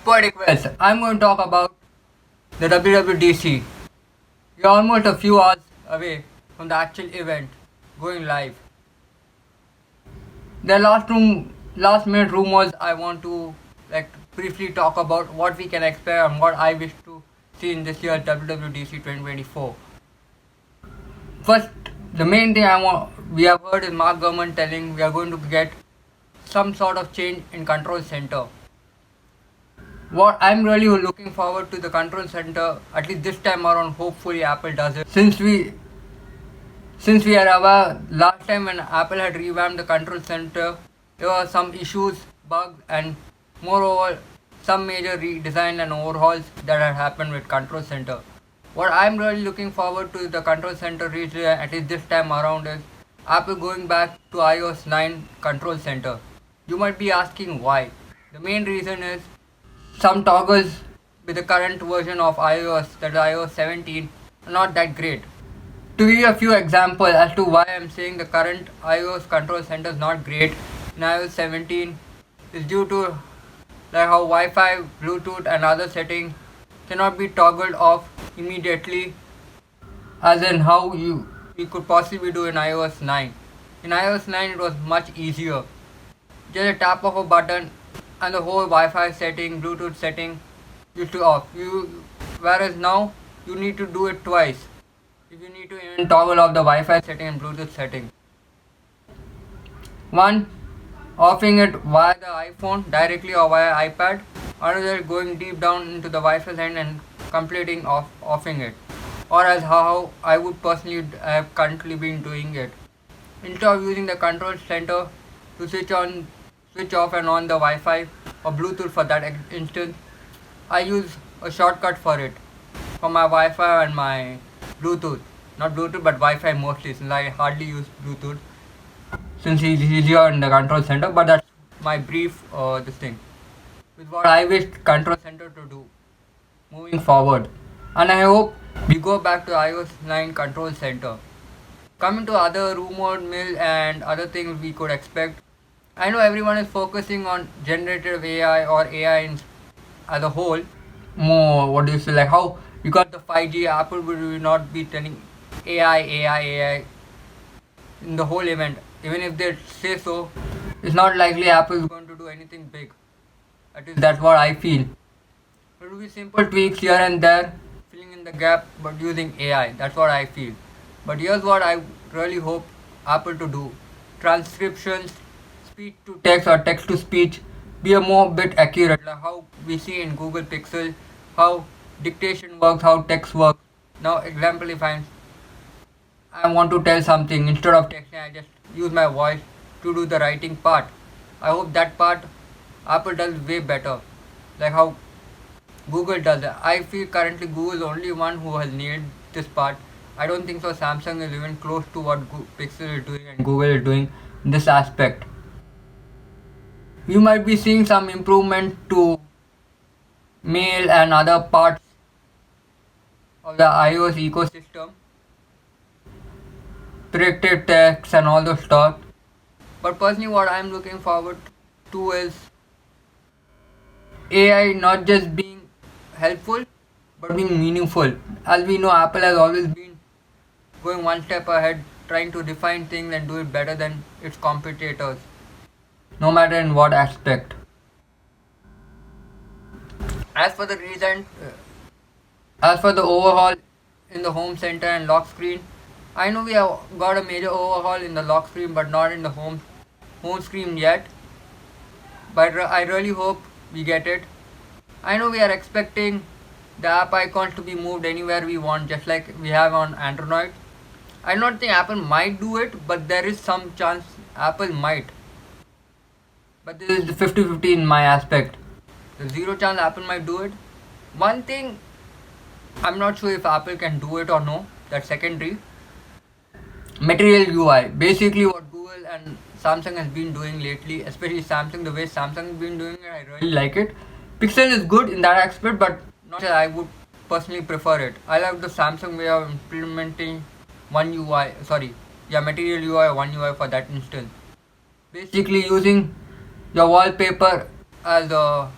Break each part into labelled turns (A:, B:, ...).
A: PoeticWhiz. I'm going to talk about the WWDC. We're almost a few hours away from the actual event going live. The last minute rumors I want to briefly talk about what we can expect and what I wish to see in this year's WWDC 2024. First, the main thing we have heard is Mark Gurman telling we are going to get some sort of change in control center. What I'm really looking forward to the control center, at least this time around, hopefully Apple does it. Since we are aware, last time when Apple had revamped the control center, there were some issues, bugs, and moreover, some major redesign and overhauls that had happened with control center. What I'm really looking forward to the control center reach, at least this time around, is Apple going back to iOS 9 control center. You might be asking why. The main reason is some toggles with the current version of iOS, that is iOS 17, are not that great. To give you a few examples as to why I'm saying the current iOS control center is not great in iOS 17 is due to how Wi-Fi, Bluetooth and other settings cannot be toggled off immediately, as in how you could possibly do in iOS 9. In iOS 9 it was much easier. Just a tap of a button and the whole Wi-Fi setting, Bluetooth setting used to off. Whereas now you need to do it twice. If you need to even toggle off the Wi-Fi setting and Bluetooth setting. One, offing it via the iPhone directly or via iPad. Another, going deep down into the Wi-Fi setting and completing offing it. Or as how I would personally have currently been doing it. Instead of using the control center to switch off and on the Wi-Fi or Bluetooth for that instance, I use a shortcut for it for my Wi-Fi and my Bluetooth. Not Bluetooth but Wi-Fi mostly, since I hardly use Bluetooth since it's easier in the control center. But that's my brief this thing with what I wish control center to do moving forward, and I hope we go back to iOS 9 control center. Coming to other rumored mill and other things we could expect, I know everyone is focusing on generative AI or AI as a whole. More, how you got the 5G, Apple will not be telling AI in the whole event. Even if they say so, it's not likely Apple is going to do anything big. At least that's what I feel. It will be simple tweaks here and there, filling in the gap, but using AI. That's what I feel. But here's what I really hope Apple to do: transcriptions, speech to text or text to speech, be a more bit accurate, like how we see in Google Pixel, how dictation works, how text works. Now, example, if I want to tell something, instead of texting, I just use my voice to do the writing part. I hope that part Apple does way better, like how Google does it. I feel currently Google is the only one who has nailed this part. I don't think so Samsung is even close to what Pixel is doing and Google is doing in this aspect. You might be seeing some improvement to mail and other parts of the iOS ecosystem, predictive text and all those stuff. But personally what I'm looking forward to is AI not just being helpful but being meaningful. As we know, Apple has always been going one step ahead, trying to define things and do it better than its competitors, no matter in what aspect. As for the overhaul in the home center and lock screen, I know we have got a major overhaul in the lock screen but not in the home screen yet. But I really hope we get it. I know we are expecting the app icons to be moved anywhere we want, just like we have on Android. I don't think Apple might do it, but there is some chance Apple might. But this is the 50-50 in my aspect. There's zero chance Apple might do it. One thing, I'm not sure if Apple can do it or no, that's secondary. Material UI, basically what Google and Samsung has been doing lately, especially Samsung, the way Samsung has been doing it, I really like it. Pixel is good in that aspect, but not sure I would personally prefer it. I like the Samsung way of implementing Material UI or One UI for that instance. Basically using your wallpaper as a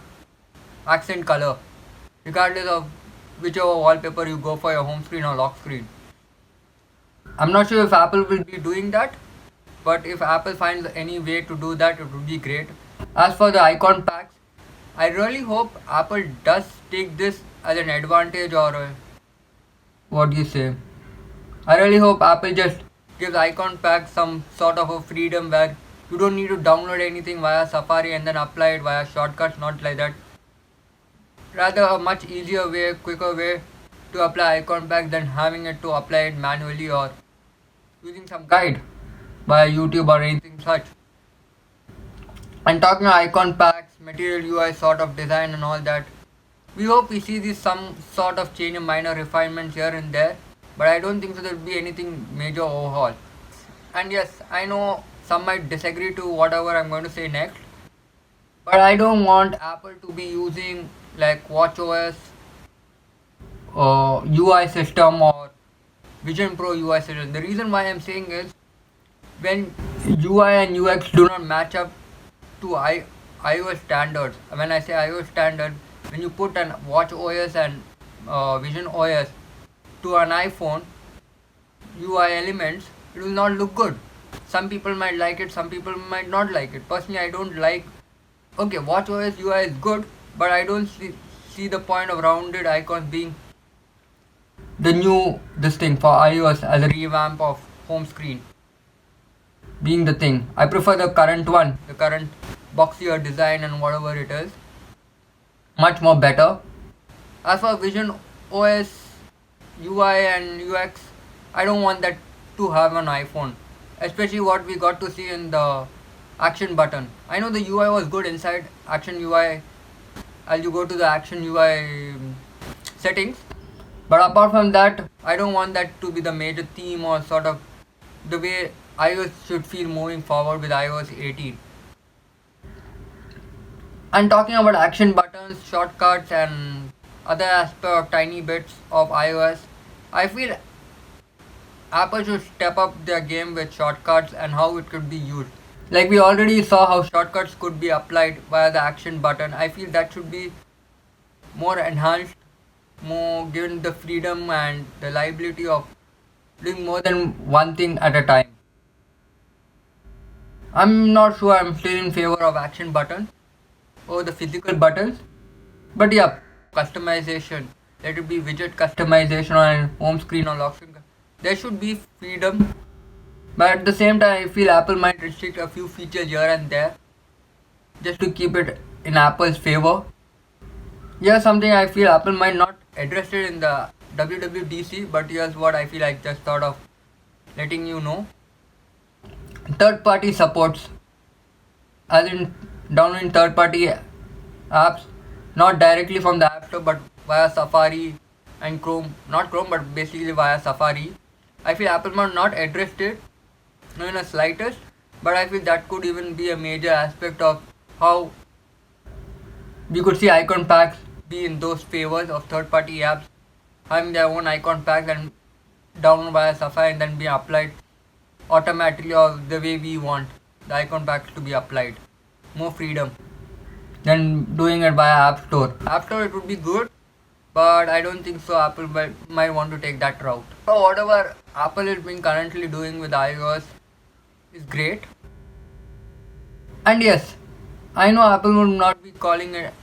A: accent color, regardless of whichever wallpaper you go for your home screen or lock screen. I'm not sure if Apple will be doing that, but if Apple finds any way to do that, it would be great. As for the icon packs, I really hope Apple does take this as an advantage, or what do you say? I really hope Apple just gives icon packs some sort of a freedom where you don't need to download anything via Safari and then apply it via shortcuts, not like that. Rather a much easier way, quicker way to apply icon pack than having it to apply it manually or using some guide via YouTube or anything such. And talking about icon packs, material UI sort of design and all that, we hope we see this some sort of change and minor refinements here and there, but I don't think so there will be anything major overhaul. And yes, I know some might disagree to whatever I'm going to say next, but I don't want Apple to be using like WatchOS UI system or Vision Pro UI system. The reason why I'm saying is when UI and UX do not match up to iOS standards. When I say iOS standard, when you put an WatchOS and Vision OS to an iPhone UI elements, it will not look good. Some people might like it, some people might not like it. Personally, I don't like. Okay, WatchOS UI is good, but I don't see the point of rounded icons being the new this thing for iOS as a revamp of home screen being the thing. I prefer the current one, the current boxier design and whatever it is, much more better. As for Vision OS UI and UX, I don't want that to have an iPhone, especially what we got to see in the action button. I know the UI was good inside action UI as you go to the action UI settings, but apart from that, I don't want that to be the major theme or sort of the way iOS should feel moving forward with iOS 18. And talking about action buttons, shortcuts and other aspect of tiny bits of iOS, I feel Apple should step up their game with shortcuts and how it could be used. Like we already saw how shortcuts could be applied via the action button. I feel that should be more enhanced, more given the freedom and the liability of doing more than one thing at a time. I'm not sure I'm still in favor of action buttons or the physical buttons, but yeah, customization. Let it be widget customization on home screen or lock screen. There should be freedom, but at the same time, I feel Apple might restrict a few features here and there just to keep it in Apple's favor. Here's something I feel Apple might not address it in the WWDC, but here's what I feel like just thought of letting you know. Third-party supports, as in downloading third-party apps, not directly from the App Store but via Safari and Chrome, not Chrome but basically via Safari. I feel Apple might not address it, not in the slightest, but I feel that could even be a major aspect of how we could see icon packs be in those favors of third-party apps having their own icon packs and download via Safari and then be applied automatically or the way we want the icon packs to be applied. More freedom than doing it via App Store. App Store it would be good, but I don't think so Apple might want to take that route. So whatever Apple is been currently doing with iOS is great. And yes, I know Apple would not be calling it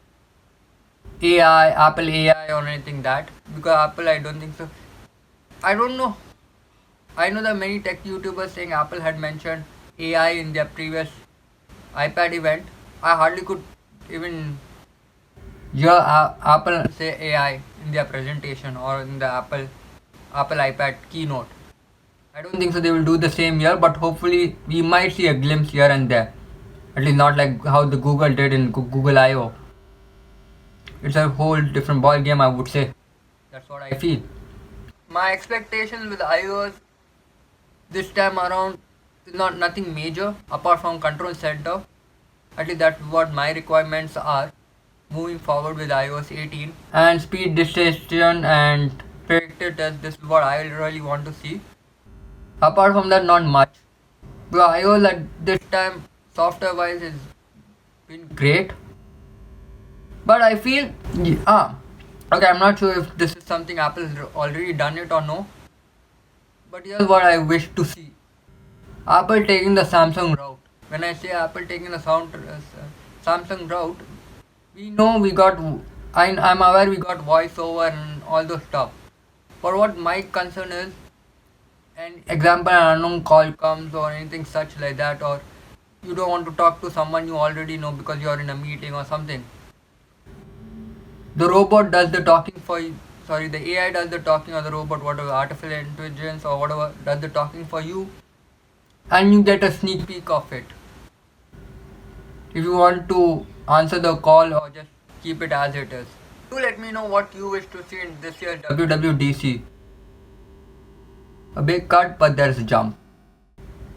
A: AI, Apple AI or anything that, because Apple I don't think so. I don't know. I know that many tech YouTubers saying Apple had mentioned AI in their previous iPad event. I hardly could even hear Apple say AI in their presentation or in the Apple iPad keynote. I don't think so they will do the same here, but hopefully we might see a glimpse here and there. At least not like how the Google did in Google I/O. It's a whole different ball game, I would say. That's what I feel. My expectations with iOS this time around is nothing major apart from control center. At least that's what my requirements are moving forward with iOS 18. And speed distillation and predicted test, this is what I really want to see. Apart from that, not much. But iOS at this time, software wise, has been great. But I feel, okay, I'm not sure if this is something Apple has already done it or no. But here's what I wish to see: Apple taking the Samsung route. When I say Apple taking the Samsung route, we know we got. I'm aware we got voiceover and all those stuff. But what my concern is, an example, an unknown call comes or anything such like that, or you don't want to talk to someone you already know because you're in a meeting or something. The robot does the talking for you. Sorry, the AI does the talking, or the robot, whatever, artificial intelligence or whatever, does the talking for you, and you get a sneak peek of it. If you want to answer the call or just keep it as it is. Do let me know what you wish to see in this year's WWDC. A big cut, but there's a jump.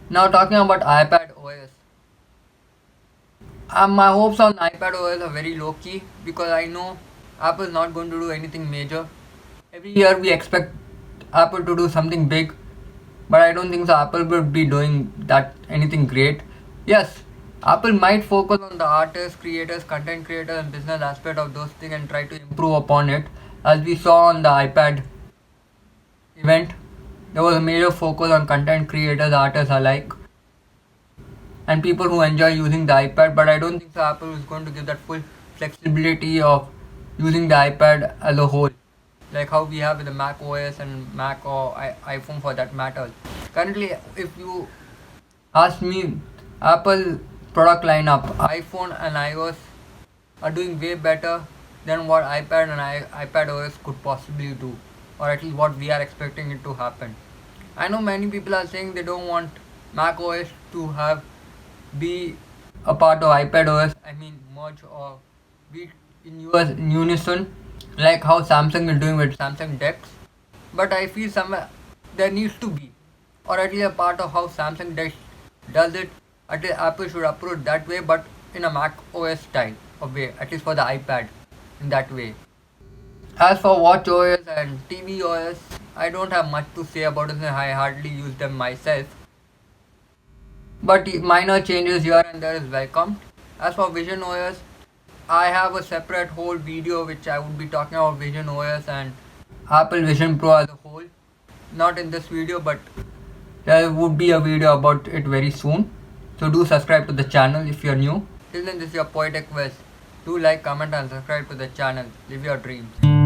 A: Now talking about iPad OS. My hopes on iPad OS are very low key because I know Apple is not going to do anything major. Every year we expect Apple to do something big, but I don't think so Apple will be doing that anything great. Yes, Apple might focus on the artists, creators, content creators, and business aspect of those things and try to improve upon it. As we saw on the iPad event, there was a major focus on content creators, artists alike, and people who enjoy using the iPad. But I don't think so Apple is going to give that full flexibility of using the iPad as a whole, like how we have with the Mac OS and Mac or iPhone for that matter. Currently, if you ask me, Apple product lineup, iPhone and iOS are doing way better than what iPad and iPad OS could possibly do, or at least what we are expecting it to happen. I know many people are saying they don't want Mac OS to be a part of iPad OS. I mean, merge or be in unison, like how Samsung is doing with Samsung Dex. But I feel somewhere there needs to be, or at least a part of how Samsung Dex does it. At least Apple should approach that way, but in a Mac OS style of way, at least for the iPad, in that way. As for Watch OS and TV OS, I don't have much to say about it. I hardly use them myself. But minor changes here and there is welcome. As for Vision OS, I have a separate whole video which I would be talking about Vision OS and Apple Vision Pro as a whole. Not in this video, but there would be a video about it very soon. So do subscribe to the channel if you are new. Till then, this is your PoeticWhiz. Do like, comment and subscribe to the channel. Live your dreams.